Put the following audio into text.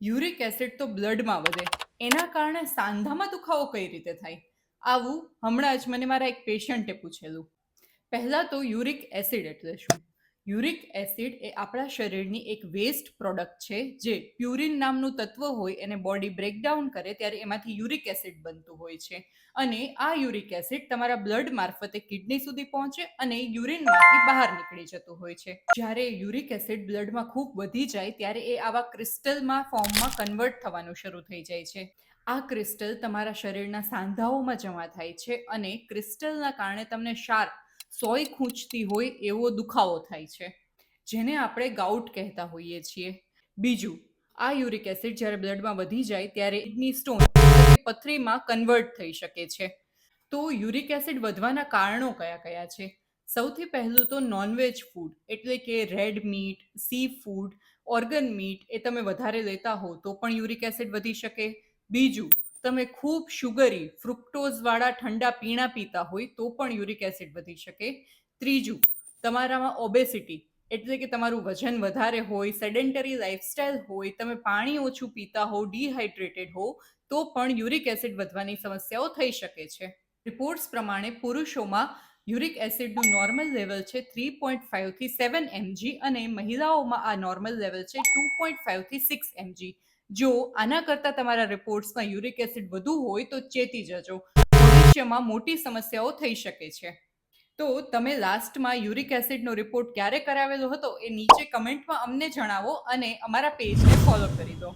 Uric acid તો બ્લડમાં વધે, એના કારણે સાંધામાં દુખાવો કઈ રીતે થાય? આવું હમણાં જ મને મારા એક પેશન્ટે પૂછેલું. પહેલા તો યુરિક એસિડ એટલે શું? યુરિક એસિડ એ આપણા શરીરની એક વેસ્ટ પ્રોડક્ટ છે, જે પ્યુરિન નામનું તત્વ હોય એને બોડી બ્રેકડાઉન કરે ત્યારે એમાંથી યુરિક એસિડ બનતું હોય છે. અને આ યુરિક એસિડ તમારા બ્લડ મારફતે કિડની સુધી પહોંચે અને યુરિનમાંથી બહાર નીકળી જતું હોય છે. જ્યારે યુરિક એસિડ બ્લડમાં ખૂબ વધી જાય ત્યારે એ આવા ક્રિસ્ટલમાં ફોર્મમાં કન્વર્ટ થવાનું શરૂ થઈ જાય છે. આ ક્રિસ્ટલ તમારા શરીરના સાંધાઓમાં જમા થાય છે અને ક્રિસ્ટલના કારણે તમને શાર્પ સોય ખૂંચતી હોય એવો દુખાવો થાય છે, જેને આપણે ગાઉટ કહેતા હોઈએ છીએ. બીજું, આ યુરિક એસિડ જ્યારે બ્લડમાં વધી જાય ત્યારે કિડની સ્ટોન એટલે કે પથરીમાં કન્વર્ટ થઈ શકે છે. તો યુરિક એસિડ વધવાના કારણો કયા કયા છે? સૌથી પહેલું તો નોનવેજ ફૂડ એટલે કે red meat, sea food, organ meat એ તમે વધારે લેતા હો તો પણ યુરિક એસિડ વધી શકે. બીજું, તમે ખૂબ શુગરી ફ્રુક્ટોઝ વાળા ઠંડા પીણા પીતા હોય તો પણ યુરિક એસિડ વધી શકે. ત્રીજું, તમારામાં ઓબેસિટી એટલે કે તમારું વજન વધારે હોય, સેડેન્ટરી લાઇફસ્ટાઇલ હોય, તમે પાણી ઓછું પીતા હો, ડિહાઇડ્રેટેડ હો તો પણ યુરિક એસિડ વધવાની સમસ્યાઓ થઈ શકે છે. રિપોર્ટ્સ પ્રમાણે પુરુષોમાં યુરિક એસિડનું નોર્મલ લેવલ છે 3.5 થી 7 mg અને મહિલાઓમાં આ નોર્મલ લેવલ છે 2.5 થી 6 mg. જો આના કરતાં તમારા રિપોર્ટ્સમાં યુરિક એસિડ વધુ હોય તો ચેતી જજો, ભવિષ્યમાં મોટી સમસ્યાઓ થઈ શકે છે. તો તમે લાસ્ટમાં યુરિક એસિડનો રિપોર્ટ ક્યારે કરાવેલો હતો એ નીચે કમેન્ટમાં અમને જણાવો અને અમારા પેજને ફોલો કરી દો.